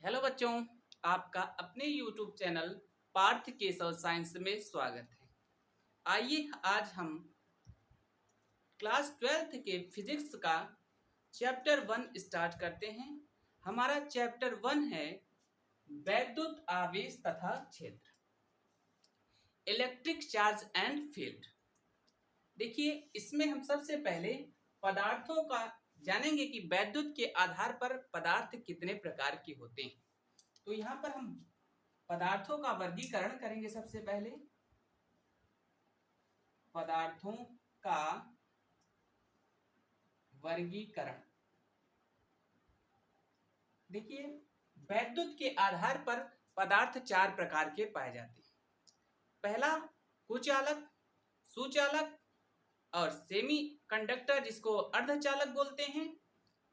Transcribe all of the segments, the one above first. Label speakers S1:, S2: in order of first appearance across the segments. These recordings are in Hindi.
S1: हेलो बच्चों, आपका अपने YouTube channel Parth Keshav science में स्वागत है। आइए आज हम क्लास 12th के फिजिक्स का चैप्टर 1 स्टार्ट करते हैं। हमारा चैप्टर 1 है वैद्युत आवेश तथा क्षेत्र, इलेक्ट्रिक चार्ज एंड फील्ड। देखिए, इसमें हम सबसे पहले पदार्थों का जानेंगे कि वैद्युत के आधार पर पदार्थ कितने प्रकार के होते हैं। तो यहाँ पर हम पदार्थों का वर्गीकरण करेंगे। सबसे पहले पदार्थों का वर्गीकरण। देखिए, वैद्युत के आधार पर पदार्थ चार प्रकार के पाए जाते हैं। पहला कुचालक, सुचालक और सेमी कंडक्टर, जिसको अर्धचालक बोलते हैं,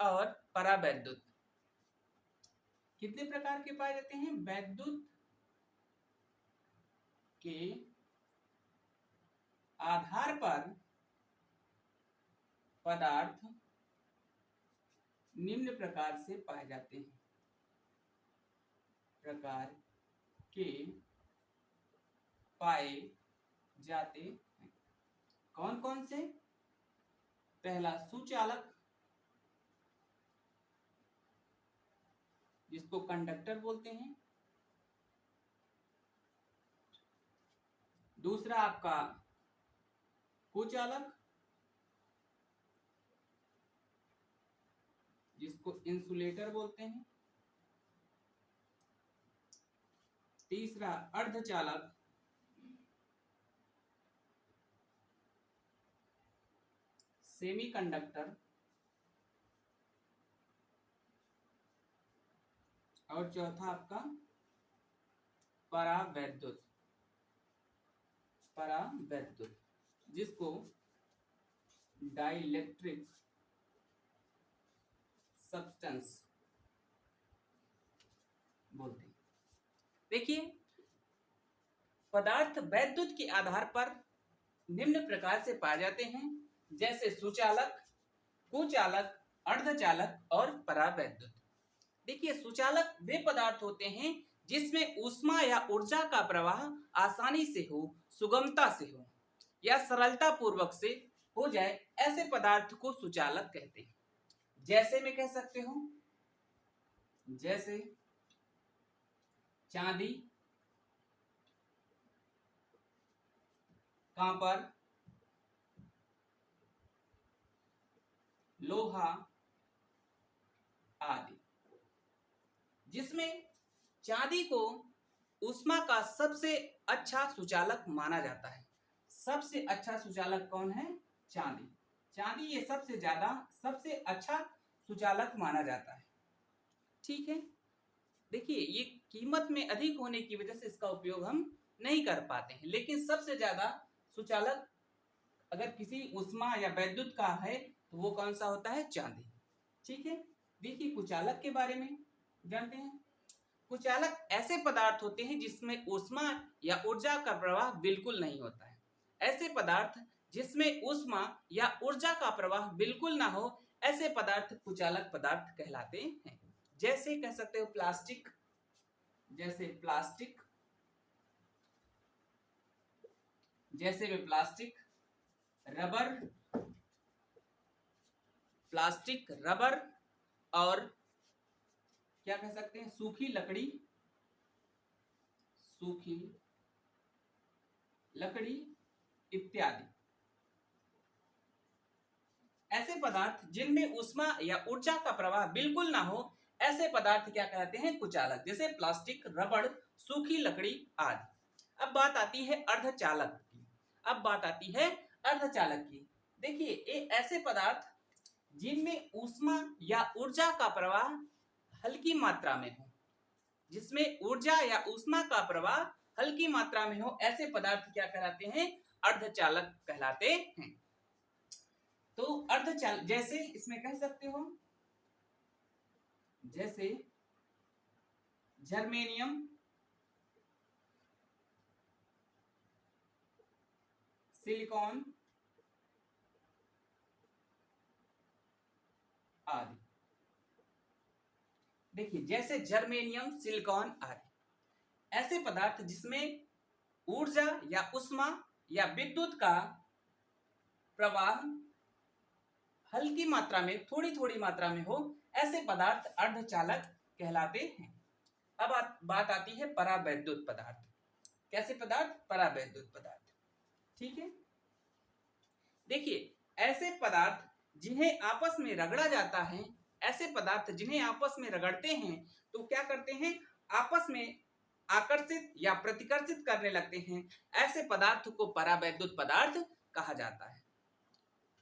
S1: और परावैद्युत। कितने प्रकार के पाए जाते हैं? वैद्युत के आधार पर पदार्थ निम्न प्रकार से पाए जाते हैं। प्रकार के पाए जाते हैं। कौन कौन से? पहला सुचालक, जिसको कंडक्टर बोलते हैं। दूसरा आपका कुचालक, जिसको इंसुलेटर बोलते हैं। तीसरा अर्धचालक, सेमी कंडक्टर। और चौथा आपका परावैद्युत, परावैद्युत, जिसको डाइलेक्ट्रिक सब्सटेंस बोलते हैं। देखिए, पदार्थ वैद्युत के आधार पर निम्न प्रकार से पाए जाते हैं, जैसे सुचालक, कुचालक, अर्धचालक और परावैद्युत। देखिए, सुचालक वे पदार्थ होते हैं जिसमें ऊष्मा या ऊर्जा का प्रवाह आसानी से हो, सुगमता से हो या सरलता पूर्वक से हो जाए, ऐसे पदार्थ को सुचालक कहते हैं। जैसे मैं कह सकते हो, जैसे चांदी, कॉपर, लोहा आदि। जिसमें चांदी को ऊष्मा का सबसे अच्छा सुचालक माना जाता है। सबसे अच्छा सुचालक कौन है? चांदी। चांदी ये सबसे अच्छा सुचालक माना जाता है। ठीक है। देखिए, ये कीमत में अधिक होने की वजह से इसका उपयोग हम नहीं कर पाते हैं, लेकिन सबसे ज्यादा सुचालक अगर किसी ऊष्मा या वैद्युत का है तो वो कौन सा होता है? चांदी। ठीक है। देखिए, कुचालक के बारे में जानते हैं। कुचालक ऐसे पदार्थ होते हैं जिसमें ऊष्मा या ऊर्जा का प्रवाह बिल्कुल नहीं होता है। ऐसे पदार्थ जिसमें ऊष्मा या ऊर्जा का प्रवाह बिल्कुल ना हो, ऐसे पदार्थ कुचालक पदार्थ कहलाते हैं। जैसे कह सकते हो प्लास्टिक, जैसे प्लास्टिक, जैसे वे प्लास्टिक, रबर, प्लास्टिक, रबर, और क्या कह सकते हैं? सूखी लकड़ी, सूखी लकड़ी इत्यादि। ऐसे पदार्थ जिनमें ऊष्मा या ऊर्जा का प्रवाह बिल्कुल ना हो, ऐसे पदार्थ क्या कहते हैं? कुचालक। जैसे प्लास्टिक, रबड़, सूखी लकड़ी आदि। अब बात आती है अर्धचालक की। अब बात आती है अर्धचालक की। देखिए, ये ऐसे पदार्थ जिनमें ऊष्मा या ऊर्जा का प्रवाह हल्की मात्रा में हो, जिसमें ऊर्जा या ऊष्मा का प्रवाह हल्की मात्रा में हो, ऐसे पदार्थ क्या कहलाते हैं? अर्धचालक कहलाते हैं। तो अर्धचालक जैसे इसमें कह सकते हो, जैसे जर्मेनियम, सिलिकॉन आदि। देखिए जैसे जर्मेनियम, सिलिकॉन आदि ऐसे पदार्थ जिसमें ऊर्जा या उष्मा या विद्युत का प्रवाह हल्की मात्रा में, थोड़ी थोड़ी मात्रा में हो, ऐसे पदार्थ अर्धचालक कहलाते हैं। अब बात आती है परावैद्युत पदार्थ। कैसे पदार्थ? परावैद्युत पदार्थ। ठीक है, देखिए ऐसे पदार्थ जिन्हें आपस में रगड़ा जाता है, ऐसे पदार्थ जिन्हें आपस में रगड़ते हैं तो क्या करते हैं? आपस में आकर्षित या प्रतिकर्षित करने लगते हैं। ऐसे पदार्थ को परावैद्युत पदार्थ कहा जाता है।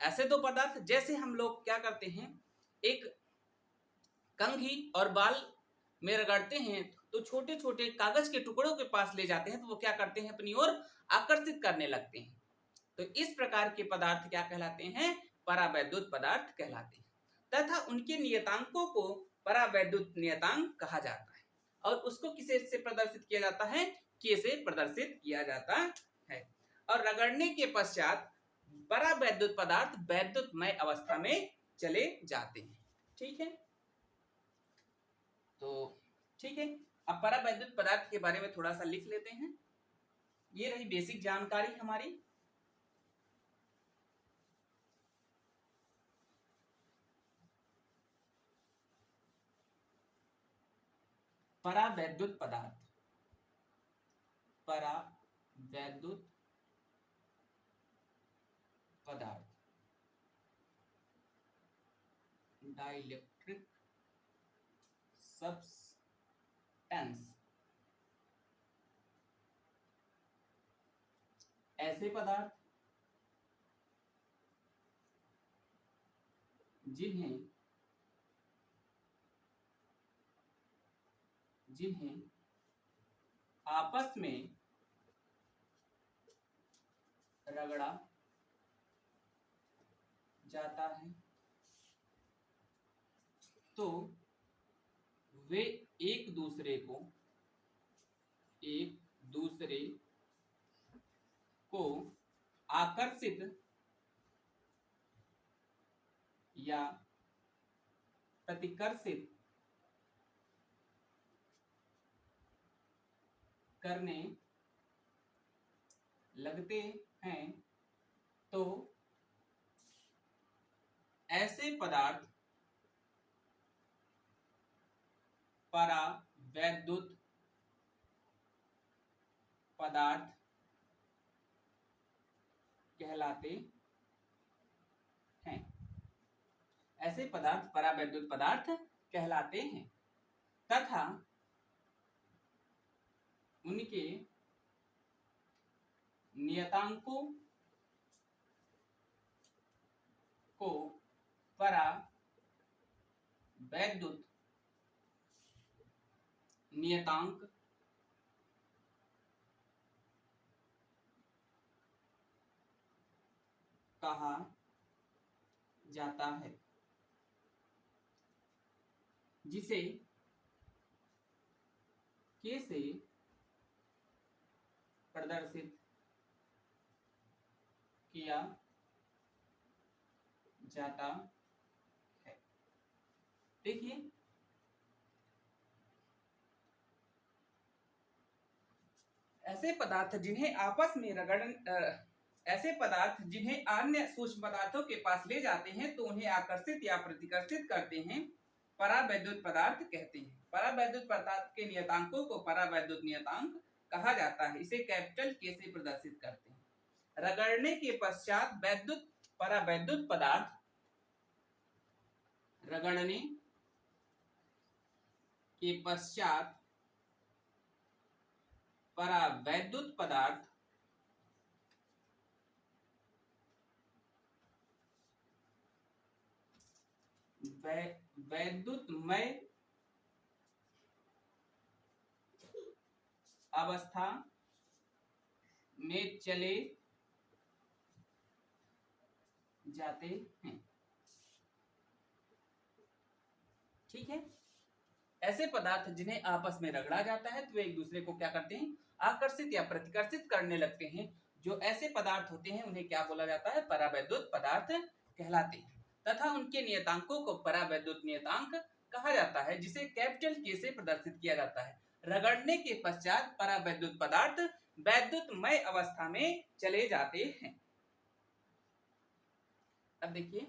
S1: ऐसे दो पदार्थ जैसे हम लोग क्या करते हैं, एक कंघी और बाल में रगड़ते हैं तो छोटे छोटे कागज के टुकड़ों के पास ले जाते हैं तो वो क्या करते हैं? अपनी ओर आकर्षित करने लगते हैं। तो इस प्रकार के पदार्थ क्या कहलाते हैं? परावैद्युत पदार्थ कहलाते हैं। तथा उनके नियतांकों को परावैद्युत नियतांक कहा जाता है और उसको किसे से प्रदर्शित किया जाता है? के से प्रदर्शित किया जाता है। और रगड़ने के पश्चात परावैद्युत पदार्थ वैद्युतमय अवस्था में चले जाते हैं। ठीक है, तो ठीक है, अब परावैद्युत पदार्थ के बारे में थोड़ा सा लिख लेते हैं। ये रही बेसिक जानकारी हमारी। परावैद्युत पदार्थ, परावैद्युत पदार्थ, डाइलेक्ट्रिक सब्सटेंस, ऐसे पदार्थ जिन्हें आपस में रगड़ा जाता है तो वे एक दूसरे को आकर्षित या प्रतिकर्षित करने लगते हैं तो ऐसे पदार्थ परावैद्युत पदार्थ कहलाते हैं। ऐसे पदार्थ परावैद्युत पदार्थ कहलाते हैं तथा उनके नियतांकों को परावैद्युत नियतांक कहा जाता है, जिसे के से प्रदर्शित किया जाता है। देखिए ऐसे पदार्थ जिन्हें आपस में ऐसे पदार्थ जिन्हें अन्य सूक्ष्म पदार्थों के पास ले जाते हैं तो उन्हें आकर्षित या प्रतिकर्षित करते हैं, परावैद्युत पदार्थ कहते हैं। परावैद्युत पदार्थ के नियतांकों को परावैद्युत नियतांक कहा जाता है। इसे कैपिटल के से प्रदर्शित करते हैं। रगड़ने के पश्चात परावैद्युत पदार्थ, रगड़ने के पश्चात परावैद्युत पदार्थ वैद्युतमय अवस्था में चले जाते हैं। ठीक है, ऐसे पदार्थ जिन्हें आपस में रगड़ा जाता है तो वे एक दूसरे को क्या करते हैं? आकर्षित या प्रतिकर्षित करने लगते हैं। जो ऐसे पदार्थ होते हैं उन्हें क्या बोला जाता है? परावैद्युत पदार्थ कहलाते हैं तथा उनके नियतांकों को परावैद्युत नियतांक कहा जाता है, जिसे कैपिटल के से प्रदर्शित किया जाता है। रगड़ने के पश्चात परावैद्युत पदार्थ वैद्युतमय अवस्था में चले जाते हैं। अब देखिए,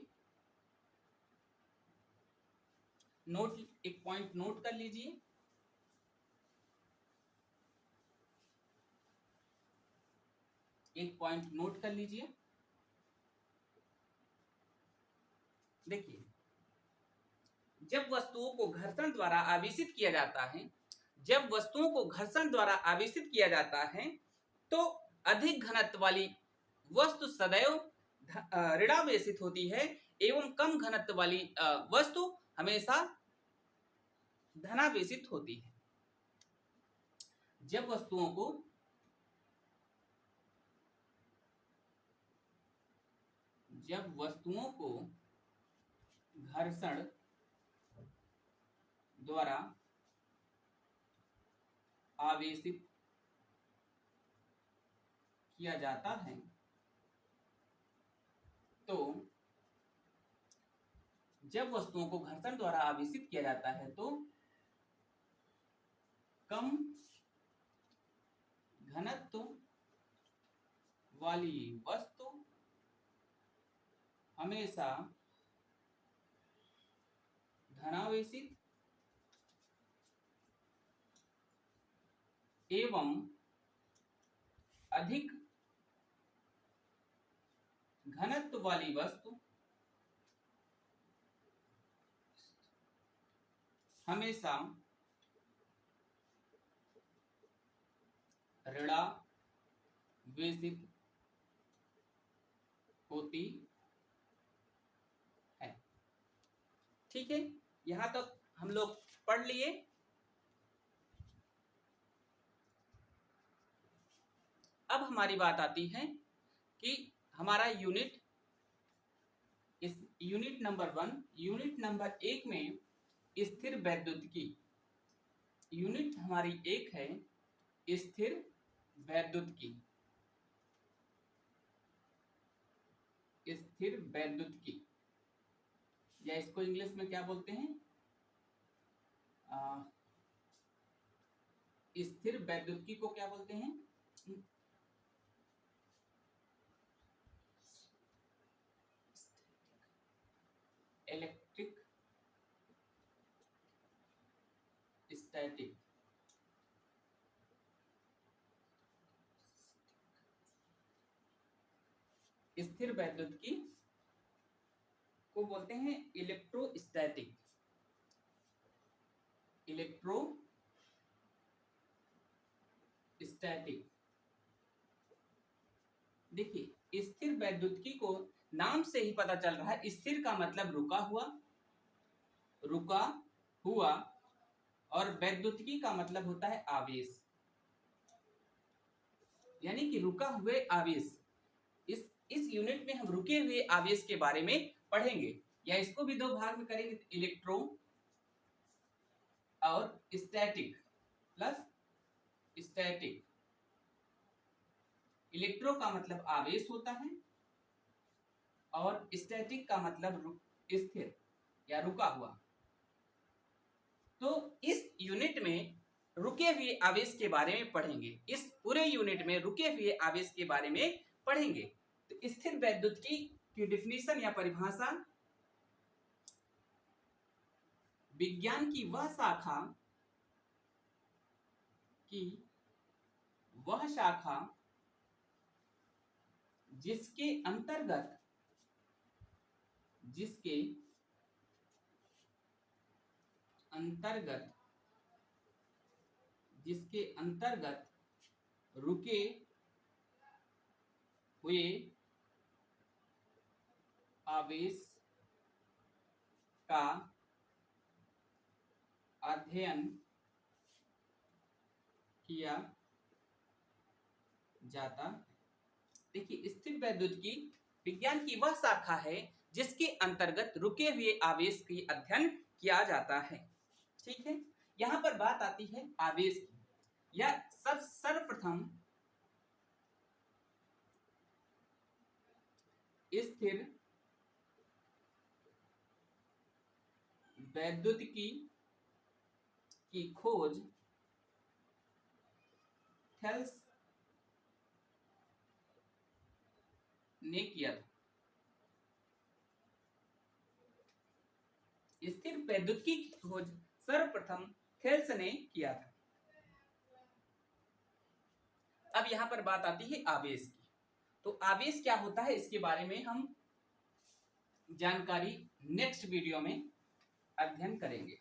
S1: नोट, एक पॉइंट नोट कर लीजिए। एक पॉइंट नोट कर लीजिए। देखिए, जब वस्तुओं को घर्षण द्वारा आवेशित किया जाता है, जब वस्तुओं को घर्षण द्वारा आवेशित किया जाता है, तो अधिक घनत्व वाली वस्तु सदैव ऋणावेशित होती है एवं कम घनत्व वाली वस्तु हमेशा धनावेशित होती है। जब वस्तुओं को घर्षण द्वारा आवेशित किया जाता है, तो जब वस्तुओं को घर्षण द्वारा आवेशित किया जाता है तो कम घनत्व वाली वस्तु हमेशा धनावेशित एवं अधिक घनत्व वाली वस्तु हमेशा ऋणावेशित होती है। ठीक है, यहां तक हम लोग पढ़ लिए। अब हमारी बात आती है कि हमारा यूनिट, इस यूनिट नंबर 1, यूनिट नंबर 1 में स्थिर वैद्युतिकी, यूनिट हमारी 1 है स्थिर वैद्युतिकी। स्थिर वैद्युतिकी, या इसको इंग्लिश में क्या बोलते हैं, स्थिर वैद्युतिकी को क्या बोलते हैं, इलेक्ट्रिक स्टैटिक। स्थिर वैद्युतिकी को बोलते हैं इलेक्ट्रोस्टैटिक। इलेक्ट्रोस्टैटिक। देखिए, स्थिर वैद्युतिकी को नाम से ही पता चल रहा है, स्थिर का मतलब रुका हुआ, और वैद्युतिकी का मतलब होता है आवेश, यानी कि रुका हुए आवेश। इस यूनिट में हम रुके हुए आवेश के बारे में पढ़ेंगे, या इसको भी 2 भाग में करेंगे, इलेक्ट्रो और स्टैटिक प्लस स्टैटिक। इलेक्ट्रो का मतलब आवेश होता है और स्टैटिक का मतलब स्थिर या रुका हुआ। तो इस यूनिट में रुके हुए आवेश के बारे में पढ़ेंगे, इस पूरे यूनिट में रुके हुए आवेश के बारे में पढ़ेंगे। तो स्थिर वैद्युतिकी की डिफिनीशन या परिभाषा, विज्ञान की वह शाखा जिसके अंतर्गत रुके हुए आवेश का अध्ययन किया जाता। देखिए, स्थिर वैद्युतिकी विज्ञान की वह शाखा है जिसके अंतर्गत रुके हुए आवेश की अध्ययन किया जाता है। ठीक है, यहां पर बात आती है आवेश की, या सर्वप्रथम स्थिर वैद्युतिकी की खोज थेल्स ने किया था। स्थिर वैद्युतिकी की खोज सर्वप्रथम थेल्स ने किया था। अब यहां पर बात आती है आवेश की। तो आवेश क्या होता है इसके बारे में हम जानकारी नेक्स्ट वीडियो में अध्ययन करेंगे।